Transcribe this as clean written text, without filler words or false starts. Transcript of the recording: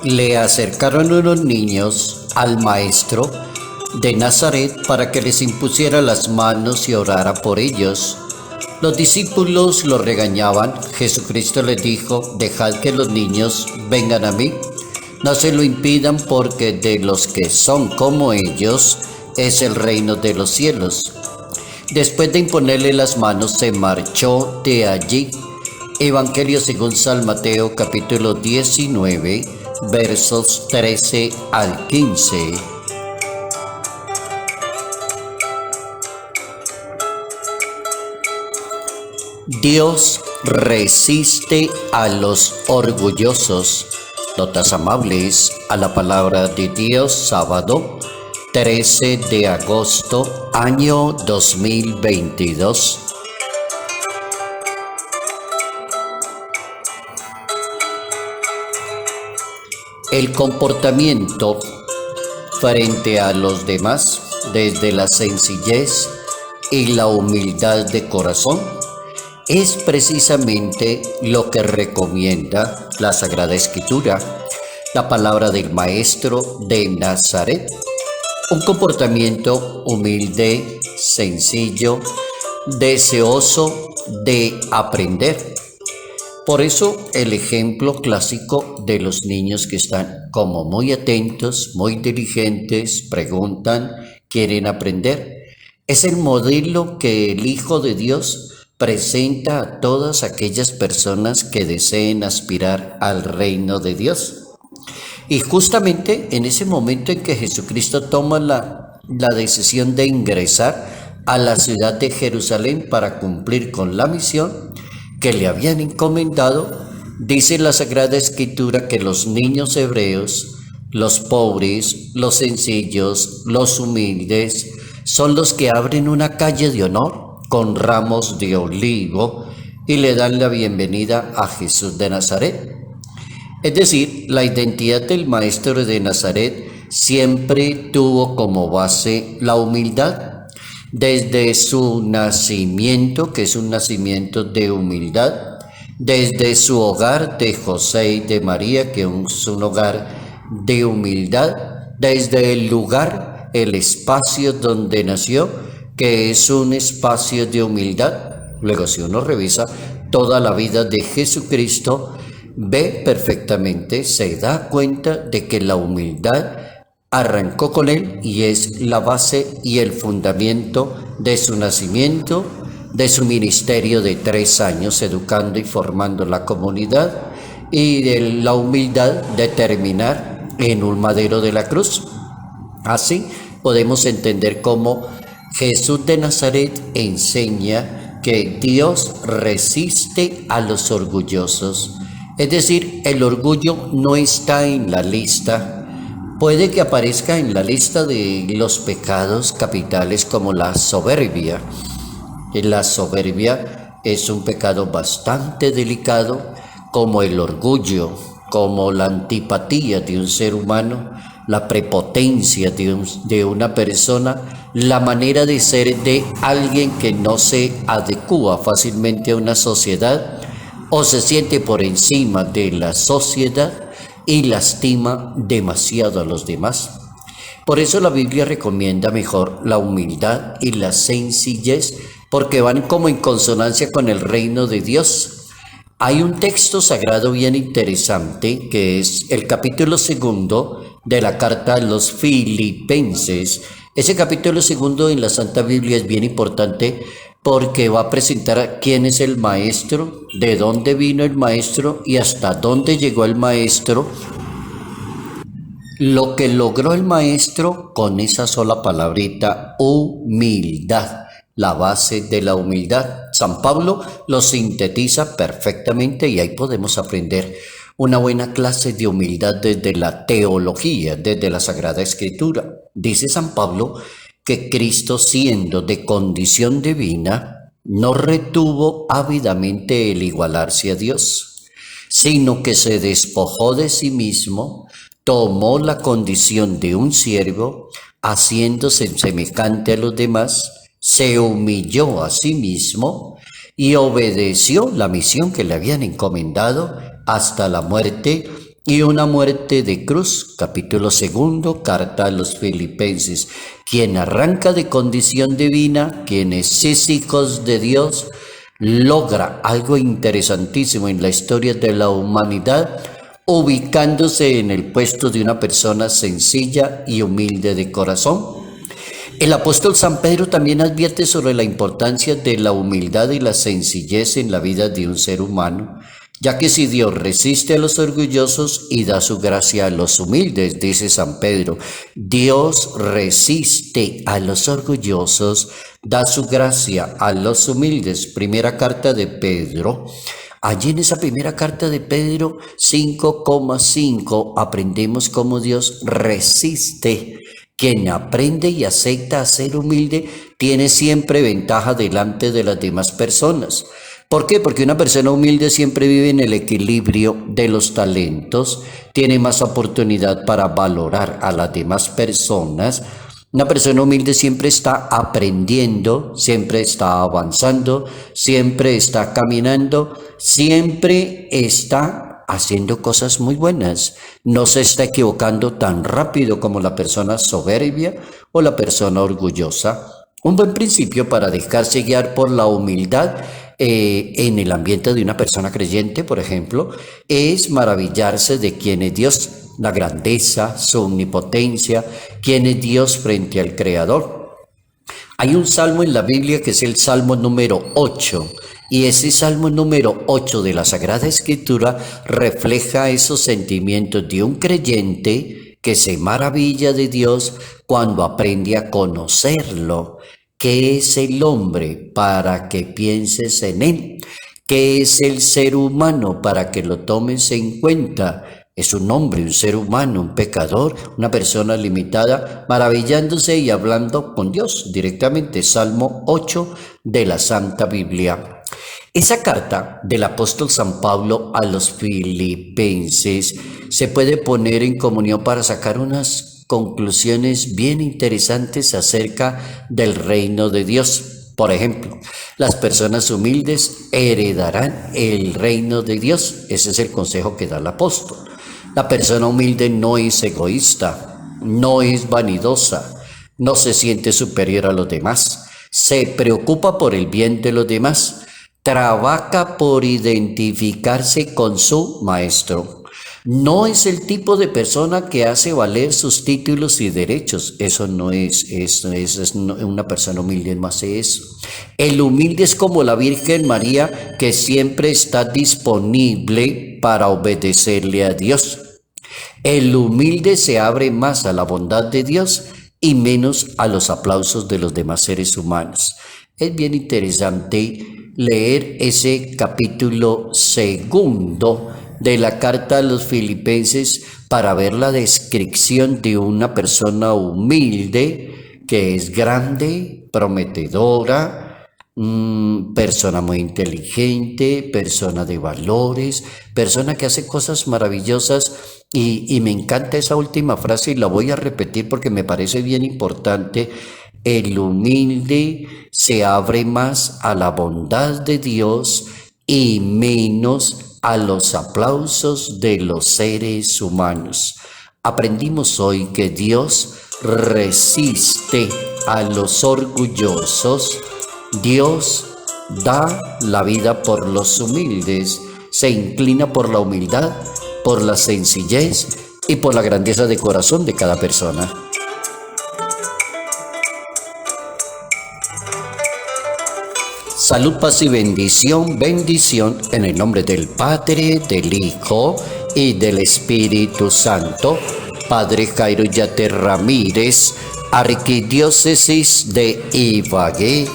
Le acercaron unos niños al maestro de Nazaret para que les impusiera las manos y orara por ellos. Los discípulos lo regañaban. Jesucristo les dijo: dejad que los niños vengan a mí, no se lo impidan, porque de los que son como ellos es el reino de los cielos. Después de imponerle las manos, se marchó de allí. Evangelio según San Mateo, capítulo 19, versos 13 al 15. Dios resiste a los orgullosos. Notas amables a la palabra de Dios, sábado 13 de agosto, año 2022. El comportamiento frente a los demás, desde la sencillez y la humildad de corazón, es precisamente lo que recomienda la Sagrada Escritura, la palabra del Maestro de Nazaret. Un comportamiento humilde, sencillo, deseoso de aprender. Por eso el ejemplo clásico de los niños que están como muy atentos, muy diligentes, preguntan, quieren aprender, es el modelo que el Hijo de Dios presenta a todas aquellas personas que deseen aspirar al reino de Dios. Y justamente en ese momento en que Jesucristo toma la decisión de ingresar a la ciudad de Jerusalén para cumplir con la misión que le habían encomendado, dice la Sagrada Escritura que los niños hebreos, los pobres, los sencillos, los humildes, son los que abren una calle de honor con ramos de olivo y le dan la bienvenida a Jesús de Nazaret. Es decir, la identidad del Maestro de Nazaret siempre tuvo como base la humildad. Desde su nacimiento, que es un nacimiento de humildad, desde su hogar de José y de María, que es un hogar de humildad, desde el lugar, el espacio donde nació, que es un espacio de humildad. Luego, si uno revisa toda la vida de Jesucristo, ve perfectamente, se da cuenta de que la humildad arrancó con él y es la base y el fundamento de su nacimiento, de su ministerio de 3 años educando y formando la comunidad, y de la humildad de terminar en un madero de la cruz. Así podemos entender cómo Jesús de Nazaret enseña que Dios resiste a los orgullosos. Es decir, el orgullo no está en la lista. Puede que aparezca en la lista de los pecados capitales como la soberbia. La soberbia es un pecado bastante delicado, como el orgullo, como la antipatía de un ser humano, la prepotencia de una persona, la manera de ser de alguien que no se adecúa fácilmente a una sociedad o se siente por encima de la sociedad y lastima demasiado a los demás. Por eso la Biblia recomienda mejor la humildad y la sencillez, porque van como en consonancia con el reino de Dios. Hay un texto sagrado bien interesante que es el capítulo 2 de la carta a los Filipenses. Ese capítulo 2 en la Santa Biblia es bien importante porque va a presentar quién es el maestro, de dónde vino el maestro y hasta dónde llegó el maestro, lo que logró el maestro con esa sola palabrita: humildad, la base de la humildad. San Pablo lo sintetiza perfectamente y ahí podemos aprender una buena clase de humildad desde la teología, desde la Sagrada Escritura. Dice San Pablo que Cristo, siendo de condición divina, no retuvo ávidamente el igualarse a Dios, sino que se despojó de sí mismo, tomó la condición de un siervo, haciéndose semejante a los demás, se humilló a sí mismo y obedeció la misión que le habían encomendado hasta la muerte y una muerte de cruz. Capítulo 2, carta a los Filipenses. Quien arranca de condición divina, quien es hijos de Dios, logra algo interesantísimo en la historia de la humanidad, ubicándose en el puesto de una persona sencilla y humilde de corazón. El apóstol San Pedro también advierte sobre la importancia de la humildad y la sencillez en la vida de un ser humano, ya que si Dios resiste a los orgullosos y da su gracia a los humildes, dice San Pedro, Dios resiste a los orgullosos, da su gracia a los humildes. Primera carta de Pedro. Allí en esa primera carta de Pedro 5,5 aprendemos cómo Dios resiste. Quien aprende y acepta a ser humilde tiene siempre ventaja delante de las demás personas. ¿Por qué? Porque una persona humilde siempre vive en el equilibrio de los talentos, tiene más oportunidad para valorar a las demás personas. Una persona humilde siempre está aprendiendo, siempre está avanzando, siempre está caminando, siempre está haciendo cosas muy buenas. No se está equivocando tan rápido como la persona soberbia o la persona orgullosa. Un buen principio para dejarse guiar por la humildad en el ambiente de una persona creyente, por ejemplo, es maravillarse de quién es Dios, la grandeza, su omnipotencia, quién es Dios frente al Creador. Hay un salmo en la Biblia que es el Salmo número 8, y ese Salmo número 8 de la Sagrada Escritura refleja esos sentimientos de un creyente que se maravilla de Dios cuando aprende a conocerlo. ¿Qué es el hombre para que pienses en él? ¿Qué es el ser humano para que lo tomes en cuenta? Es un hombre, un ser humano, un pecador, una persona limitada, maravillándose y hablando con Dios directamente. Salmo 8 de la Santa Biblia. Esa carta del apóstol San Pablo a los Filipenses se puede poner en comunión para sacar unas conclusiones bien interesantes acerca del reino de Dios. Por ejemplo, las personas humildes heredarán el reino de Dios. Ese es el consejo que da el apóstol. La persona humilde no es egoísta, no es vanidosa, no se siente superior a los demás, se preocupa por el bien de los demás, trabaja por identificarse con su maestro. No es el tipo de persona que hace valer sus títulos y derechos. Eso no es una persona humilde, no hace eso. El humilde es como la Virgen María, que siempre está disponible para obedecerle a Dios. El humilde se abre más a la bondad de Dios y menos a los aplausos de los demás seres humanos. Es bien interesante leer ese capítulo 2 de la carta a los Filipenses para ver la descripción de una persona humilde que es grande, prometedora, persona muy inteligente, persona de valores, persona que hace cosas maravillosas. Y me encanta esa última frase y la voy a repetir porque me parece bien importante. El humilde se abre más a la bondad de Dios y menos a los aplausos de los seres humanos. Aprendimos hoy que Dios resiste a los orgullosos. Dios da la vida por los humildes, se inclina por la humildad, por la sencillez y por la grandeza de corazón de cada persona. Salud, paz y bendición, bendición en el nombre del Padre, del Hijo y del Espíritu Santo. Padre Jairo Yate Ramírez, Arquidiócesis de Ibagué,